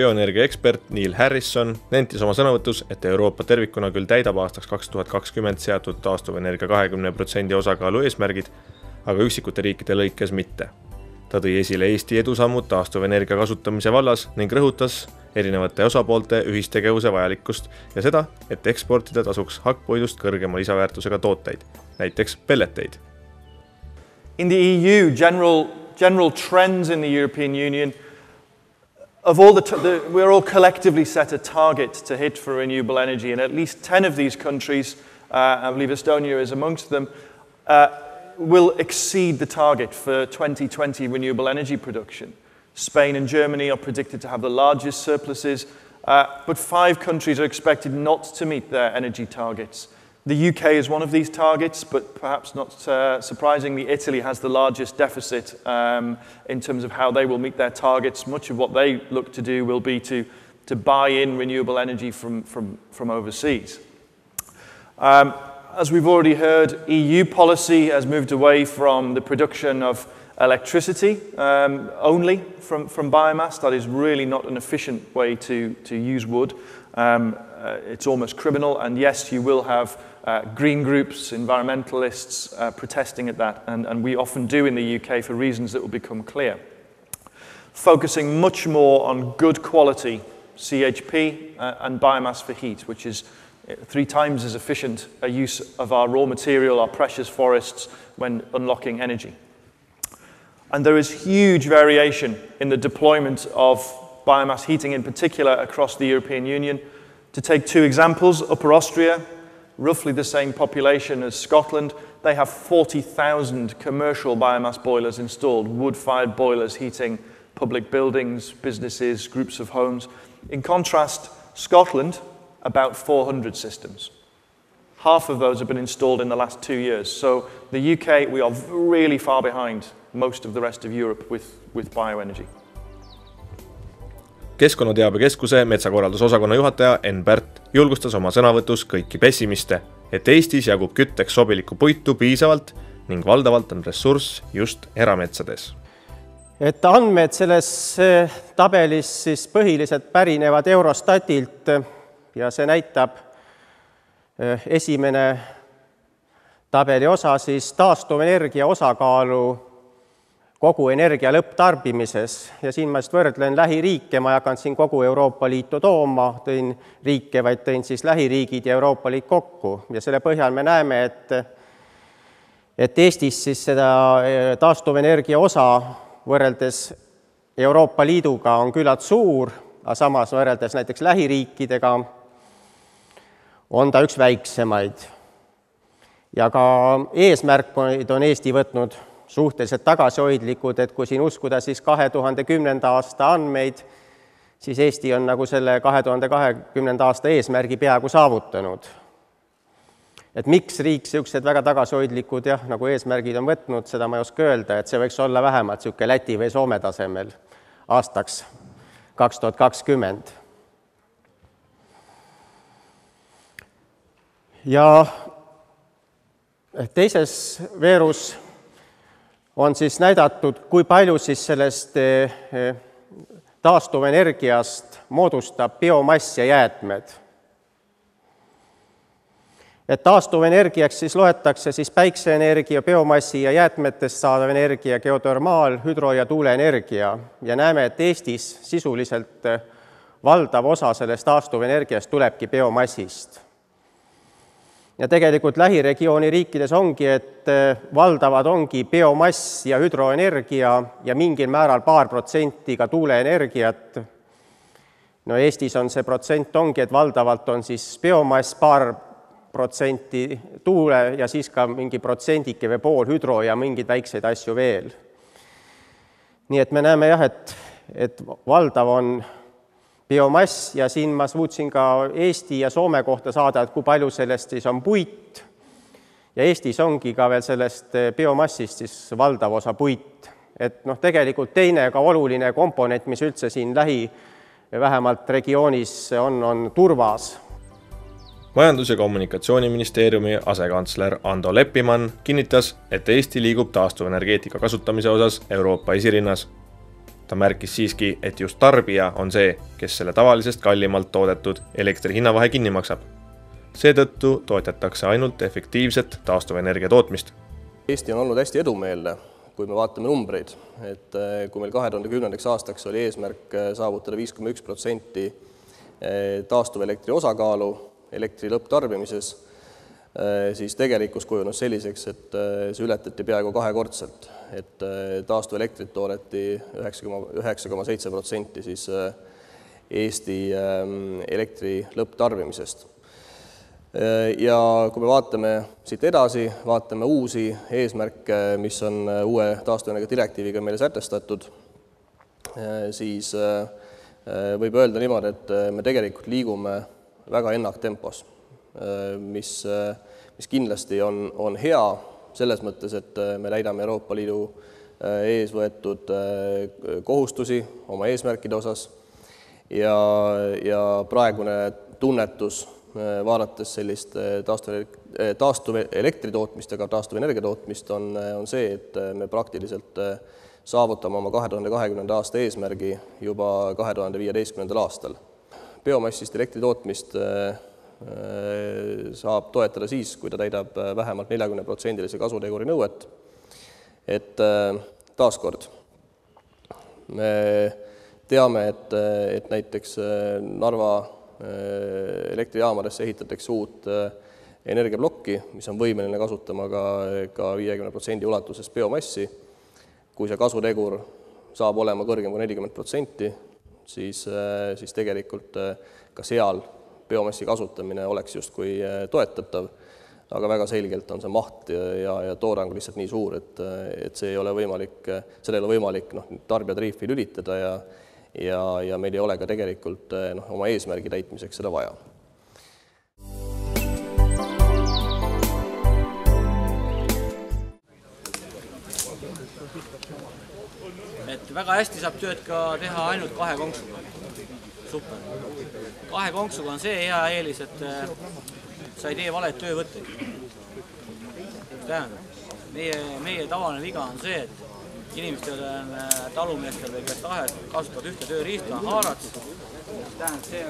Bioenergia ekspert Neil Harrison nentis oma sõnavõtus, et Euroopa tervikuna küll täidab aastaks 2020 seatud taastuvenergia 20% osakaalu eesmärgid, aga üksikute riikide lõikes mitte. Ta tõi esile Eesti edusammud taastuvenergia kasutamise vallas ning rõhutas erinevate osapoolte ühistegevuse vajalikkust ja seda, et eksportida tasuks hakkpuidust kõrgema lisaväärtusega tooteid, näiteks pelleteid. In the EU, general trends in the European Union, we're all collectively set a target to hit for renewable energy, and at least 10 of these countries, I believe Estonia is amongst them, will exceed the target for 2020 renewable energy production. Spain and Germany are predicted to have the largest surpluses, but 5 countries are expected not to meet their energy targets. The UK is one of these targets, but perhaps not surprisingly, Italy has the largest deficit in terms of how they will meet their targets. Much of what they look to do will be to buy in renewable energy from overseas. As we've already heard, EU policy has moved away from the production of electricity only from biomass. That is really not an efficient way to use wood. It's almost criminal, and yes, you will have green groups, environmentalists protesting at that, and we often do in the UK for reasons that will become clear. Focusing much more on good quality CHP and biomass for heat, which is 3 times as efficient a use of our raw material, our precious forests, when unlocking energy. And there is huge variation in the deployment of biomass heating in particular across the European Union. To take 2 examples, Upper Austria, roughly the same population as Scotland, they have 40,000 commercial biomass boilers installed, wood-fired boilers heating public buildings, businesses, groups of homes. In contrast, Scotland, about 400 systems. Half of those have been installed in the last 2 years. So the UK, we are really far behind most of the rest of Europe with bioenergy. Keskkonnateabekeskuse metsakorraldusosakonna juhataja Enn Pärt julgustas oma sõnavõtus kõiki pessimiste, et Eestis jagub kütteks sobilikku puitu piisavalt ning valdavalt on ressurss just erametsades. Et andmed selles tabelis siis põhiliselt pärinevad Eurostatilt ja see näitab esimene tabeli osa siis taastuvenergia osakaalu kogu energia lõpptarbimises ja siin ma just võrdlen lähiriike, ma ei hakanud siin kogu Euroopa Liitu tooma, tõin riike, vaid tõin siis lähiriigid ja Euroopa Liit kokku ja selle põhjal me näeme, et Eestis siis seda taastuvenergia osa võrreldes Euroopa Liiduga on küllalt suur, aga samas võrreldes näiteks lähiriikidega on ta üks väiksemaid. Ja ka eesmärk on Eesti võtnud suhteliselt tagasihoidlikud, et kui siin uskuda siis 2010. aasta andmeid, siis Eesti on nagu selle 2020. aasta eesmärgi peaaegu saavutanud. Et miks riik sellised väga tagasihoidlikud nagu eesmärgid on võtnud, seda ma ei oska öelda, et see võiks olla vähemalt selline Läti või Soome tasemel aastaks 2020. Ja teises veerus on siis näidatud, kui palju siis sellest taastuvenergiast moodustab biomass ja jäätmed. Et taastuvenergiaks siis loetakse siis päikseenergia, biomassi ja jäätmetest saadav energia, geotermaal, hüdro- ja tuuleenergia. Ja näeme, et Eestis sisuliselt valdav osa sellest taastuvenergiast tulebki biomassist. Ja tegelikult lähiregiooni riikides ongi, et valdavad ongi biomass ja hüdroenergia ja mingil määral paar protsenti ka tuuleenergiat. No Eestis on see protsent ongi, et valdavalt on siis biomass paar protsenti tuule ja siis ka mingi protsendike või pool hüdro ja mingeid väikseid asju veel. Nii et me näeme et valdav on biomass ja siin ma suutsin ka Eesti ja Soome kohta saada, et kui palju sellest siis on puit. Ja Eestis ongi ka veel sellest biomassist siis valdav osa puit. Et tegelikult teine ka oluline komponent, mis üldse siin vähemalt regioonis on turvas. Majandus- ja Kommunikatsiooniministeeriumi asekantsler Ando Leppimann kinnitas, et Eesti liigub taastuvenergeetika kasutamise osas Euroopa esirinnas. Ta märkis siiski, et just tarbija on see, kes selle tavalisest kallimalt toodetud elektri hinnavahe kinni maksab. Seetõttu toetatakse ainult efektiivset taastuvenergia tootmist. Eesti on olnud hästi edumeelne, kui me vaatame numbreid, et kui meil 2010. aastaks oli eesmärk saavutada 5,1% taastuvelektri osakaalu elektri lõpptarbimises, siis tegelikkus kujunes selliseks, et see ületati peaaegu kahekordselt, et taastuvelektrit toodeti 9,7% siis Eesti elektri lõpptarbimisest. Ja kui me vaatame siit edasi, vaatame uusi eesmärke, mis on uue taastuvenergia direktiiviga meile sätestatud, siis võib öelda niimoodi, et me tegelikult liigume väga ennaktempos, mis kindlasti on hea selles mõttes, et me täidame Euroopa Liidu ees võetud kohustusi oma eesmärkide osas ja praegune tunnetus, vaadates sellist taastuvelektri tootmist ja ka taastuvenergia tootmist on see, et me praktiliselt saavutame oma 2020. aasta eesmärgi juba 2015. aastal. Biomassist elektri tootmist saab toetada siis, kui ta täidab vähemalt 40% kasuteguri nõuet. Et taaskord me teame, et näiteks Narva elektrijaamadesse ehitatakse uut energiablokki, mis on võimeline kasutama ka 50% ulatuses biomassi. Kui see kasutegur saab olema kõrgem kui 40%, siis tegelikult ka seal biomassi kasutamine oleks justkui toetatav, aga väga selgelt on see maht ja toodang lihtsalt nii suur, et see ei ole võimalik, seda ei ole võimalik tarbijatariifi lülitada ja meil ei ole ka tegelikult oma eesmärgi täitmiseks seda vaja. Et väga hästi saab tööd ka teha ainult kahe konksuga. Super. Kahe konksuga on see hea eelis, et sa ei tee valet töövõtteid. Meie tavaline viga on see, et inimestel on talumeestel või kes tahes kasutavad ühte tööriista, on haarats. Tähendab, see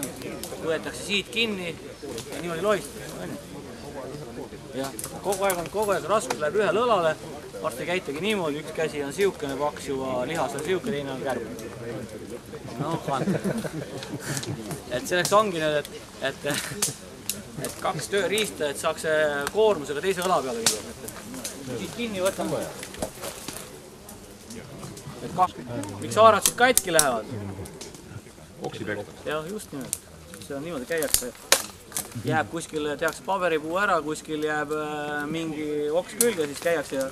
võetakse siit kinni ja niimoodi lohistada. Ja kogu aeg raskus läheb ühele õlale, varsti käitegi niimoodi, üks käsi on siukene paks juba, lihas on siuke, teine on kärb. No, et selleks ongi nüüd, et kaks tööriista, et saaks koormusega teise õla peale viia. Siit kinni võtame. Miks haaratsid katki lähevad? Oksi pekta. Jah, just nimelt. See on niimoodi käiakse. Jääb kuskil, tehakse paberipuu ära, kuskil jääb mingi oks külge, siis käiakse ja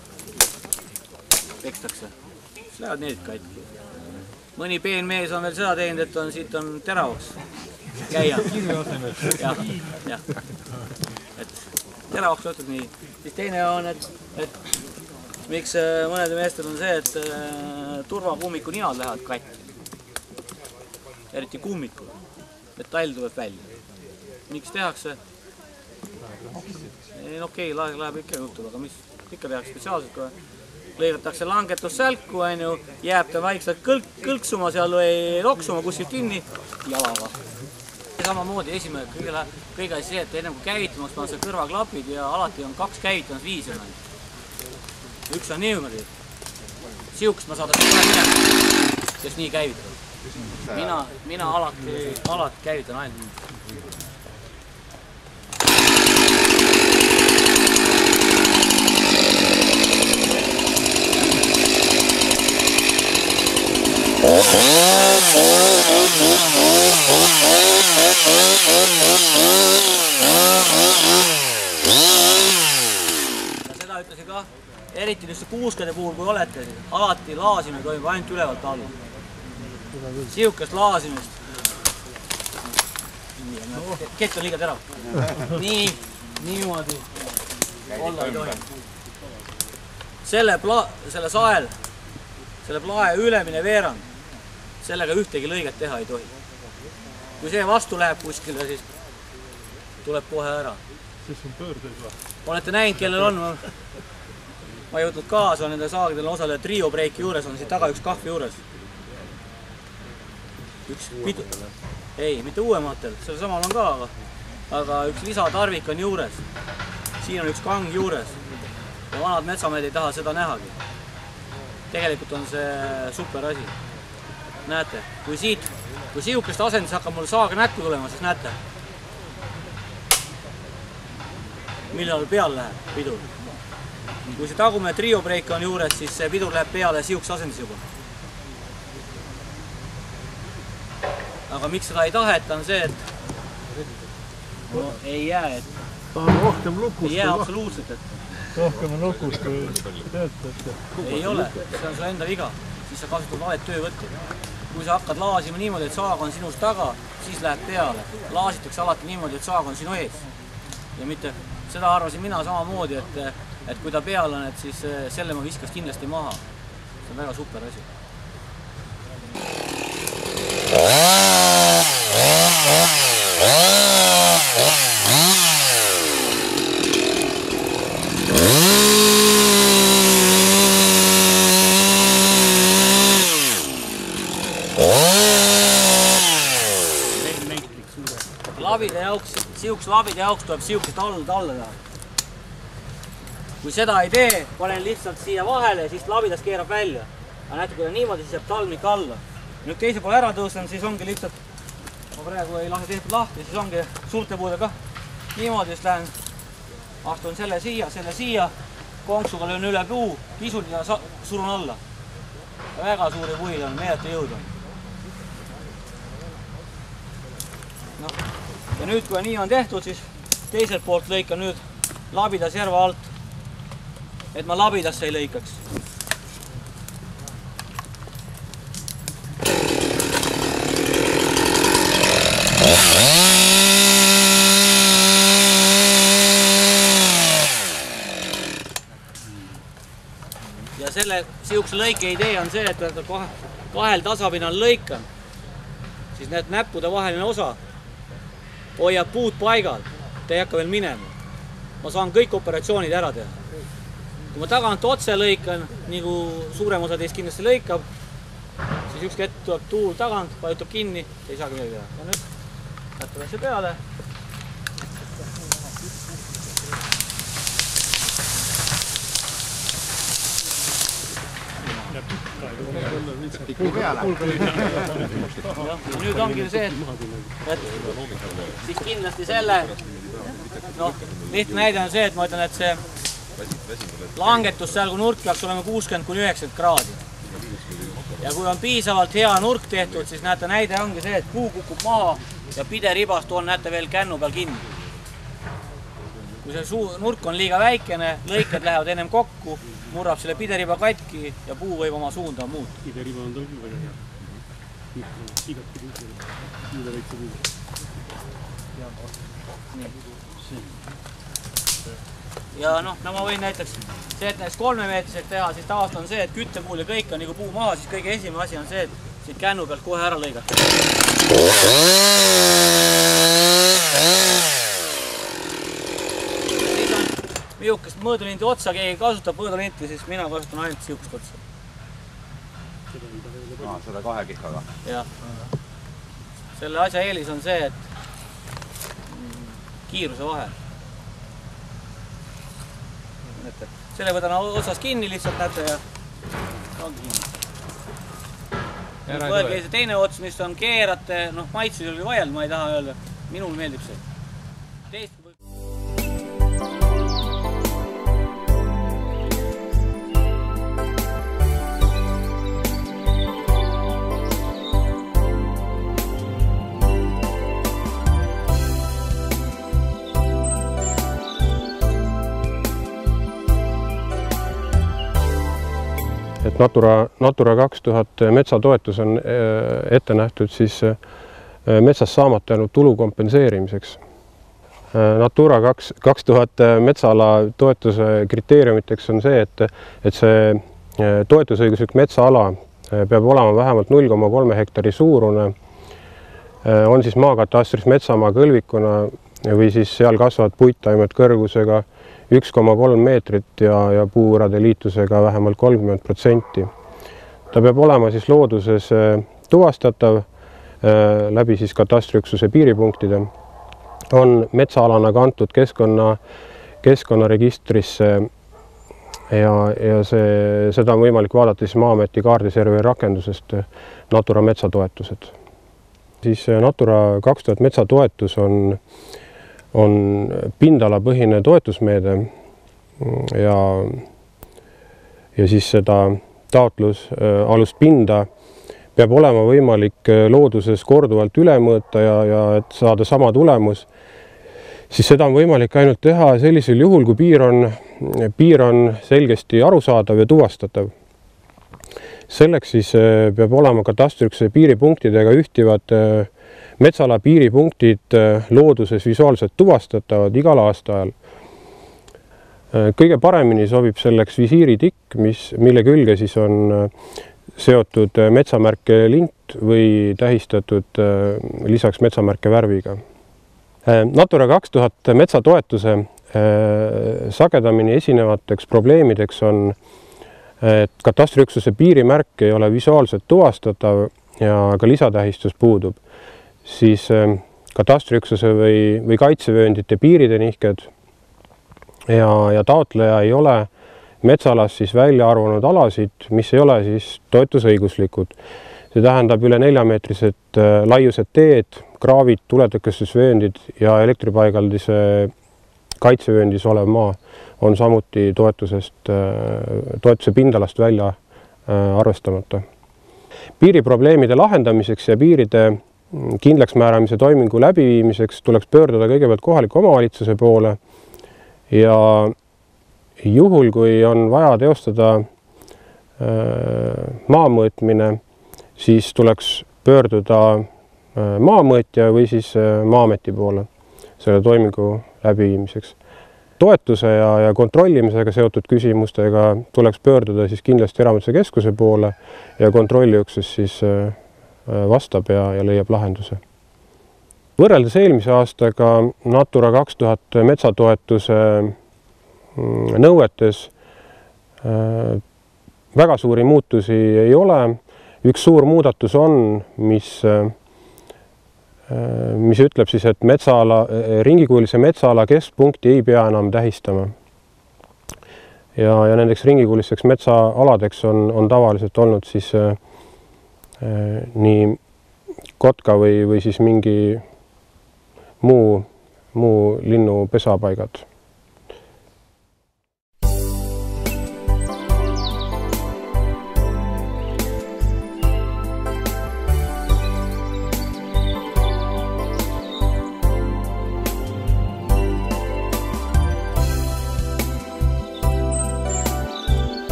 pekstakse. Siis lähevad need katki. Mõni peen mees on veel seda teinud, et siit on teravaks käia. Jah. Et teravaks võtad nii. Siis teine on, et miks mõnede meestel on see, et turvakummiku ninad lähevad katki. Eriti kummikul. Metall tuleb välja. Miks tehakse? Okei, läheb ikka juhtub, aga mis ikka tehakse spetsiaalselt, kui lõigatakse langetussälku, jääb ta vaikselt kõlksuma seal või loksuma kuskil kinni jalaga. Samamoodi esimene kõige see, et enne kui käivitamaks panna kõrvaklapid ja alati on 2 käivitamas 5 on. Üks on niimoodi. Siukest ma saadaks kohe minema, kes nii käivitab. Mina alati käivitan ainult. Seda ütlesin ka, eriti nüüd see kuuskade puhul, kui olete, alati laasimine toimub ainult ülevalt alla. Siukest laasimist. Kett on liiga terav. Niimoodi olla ei tohi. Selle sael, selle plae ülemine veerand, sellega ühtegi lõiget teha ei tohi. Kui see vastu läheb kuskile, siis tuleb kohe ära. Siis on pöördes või? Olete näinud, kellel on? Ma jõudnud kaasa nende saagidele osaleda Trio Breaki juures, on siit taga üks kahvi juures. üks pidu, ei, mitte uuematel, selle samal on ka, aga üks lisatarvik on juures. Siin on üks kang juures ja vanad metsamehed ei taha seda nähagi. Tegelikult on see super asi. Näete, kui siukest asendis hakkab mul saaga näkku tulema, siis näete, millal peal läheb pidur. Kui see tagumine trio break on juures, siis see pidur läheb peale siukse asendis juba. Aga miks seda ei taheta, on see, et no, ei jää, et ei jää absoluutselt, et rohkem on lukust kui töötajate. Ei ole, see on su enda viga, siis sa kasutad valet töövõttu. Kui sa hakkad laasima niimoodi, et saag on sinust taga, siis läheb peale. Laasitakse alati niimoodi, et saag on sinu ees. Ja mitte, seda arvasin mina samamoodi, et kui ta peal on, et siis selle ma viskas kindlasti maha. See on väga super asi. Labide jaoks tuleb siukest alla teha. Kui seda ei tee, panen lihtsalt siia vahele ja siis labidas keerab välja. Aga näete, kui ta niimoodi, siis jääb talmik alla. Nüüd teise poole ära tõustan, siis ongi lihtsalt, ma praegu ei lase tehtud lahti, siis ongi suurte puudega niimoodi, siis lähen, astun selle siia, konksuga löön üle puu, kisun ja surun alla. Väga suuri puid on, meeletu jõud on. No. Ja nüüd, kui nii on tehtud, siis teiselt poolt lõikan nüüd labidas järva alt, et ma labidasse ei lõikaks. Ja selle siukse lõike idee on see, et kahel tasapinnal lõikan, siis need näppude vaheline osa hoiab puud paigal, ta ei hakka veel minema. Ma saan kõik operatsioonid ära teha. Kui ma tagant otse lõikan, nii kui suurem osa teist kindlasti lõikab, siis üks hetk tuleb tuul tagant, vajutab kinni, ei saagi midagi teha. Ja nüüd jätame see peale. Ja nüüd ongi see, et siis kindlasti selle, lihtne näide on see, et ma ütlen, et see langetus seal, kui nurk peaks olema 60–90 kraadi. Ja kui on piisavalt hea nurk tehtud, siis näete, näide ongi see, et puu kukub maha ja pideribast on näete veel kännu peal kinni. Kui see nurk on liiga väikene, lõiked lähevad ennem kokku, murrab selle pideriba katki ja puu võib oma suunda muuta. Pideriba on tõlgu väga hea. Igat pidi väikse puu. Ja noh, ma võin näiteks see, et näiteks 3-meetrised teha, siis tavaliselt on see, et küttepuul ja kõik on nagu puu maha, siis kõige esimene asi on see, et siit kännu pealt kohe ära lõigata. Siis on miukest mõõdulindi otsa, keegi kasutab mõõdulinti, siis mina kasutan ainult siukest otsa. Seda 2 kihkaga? Jah. Selle asja eelis on see, et kiiruse vahel. Selle võtan otsas kinni lihtsalt näete ja ongi kinni. Võelge see teine ots, mis on keerate, noh maitsus oli vajeld, ma ei taha öelda, minul meeldib see. Teist et Natura 2000 metsatoetus on ette nähtud siis metsast saamata jäänud tulu kompenseerimiseks. Natura 2000 metsaala toetuse kriteeriumiteks on see, et see toetusõiguslik metsaala peab olema vähemalt 0,3 hektari suurune, on siis maakatastris metsamaa kõlvikuna või siis seal kasvavad puittaimed kõrgusega 1,3 meetrit ja puurade liitusega vähemalt 30%. Ta peab olema siis looduses tuvastatav, läbi siis katastriüksuse piiripunktide, on metsaalana kantud keskkonnaregistrisse ja seda on võimalik vaadata siis Maa-ameti kaardiserveri rakendusest Natura metsatoetused. Siis Natura 2000 metsatoetus on pindalapõhine toetusmeede ja siis seda taotlusalust pinda peab olema võimalik looduses korduvalt üle mõõta ja et saada sama tulemus, siis seda on võimalik ainult teha sellisel juhul, kui piir on selgesti arusaadav ja tuvastatav. Selleks siis peab olema katastriüksuse piiripunktidega ühtivad metsala piiripunktid looduses visuaalselt tuvastatavad igal aastaajal. Kõige paremini sobib selleks visiiritikk, mille külge siis on seotud metsamärke lint või tähistatud lisaks metsamärke värviga. Natura 2000 metsatoetuse sagedamini esinevateks probleemideks on, et katastriüksuse piirimärk ei ole visuaalselt tuvastatav ja ka lisatähistus puudub. Siis katastriüksuse või kaitsevööndite piiride nihked ja taotleja ei ole metsalas siis välja arvanud alasid, mis ei ole siis toetusõiguslikud. See tähendab üle 4-meetrised laiused teed, kraavid, tuletõkestusvööndid ja elektripaigaldise kaitsevööndis olev maa on samuti toetuse pindalast välja arvestamata. Piiriprobleemide lahendamiseks ja piiride kindlaksmääramise toimingu läbiviimiseks tuleks pöörduda kõigepealt kohaliku omavalitsuse poole ja juhul, kui on vaja teostada maamõõtmine, siis tuleks pöörduda maamõõtja või siis Maa-ameti poole selle toimingu läbiviimiseks. Toetuse ja kontrollimisega seotud küsimustega tuleks pöörduda siis kindlasti Erametsakeskuse poole ja kontrolliüksus siis vastab ja leiab lahenduse. Võrreldes eelmise aastaga Natura 2000 metsatoetuse nõuetes väga suuri muutusi ei ole. Üks suur muudatus on, mis ütleb siis, et ringikuulise metsaala keskpunkti ei pea enam tähistama. Ja nendeks ringikuuliseks metsaaladeks on tavaliselt olnud siis nii kotka või siis mingi muu linnu pesapaigad.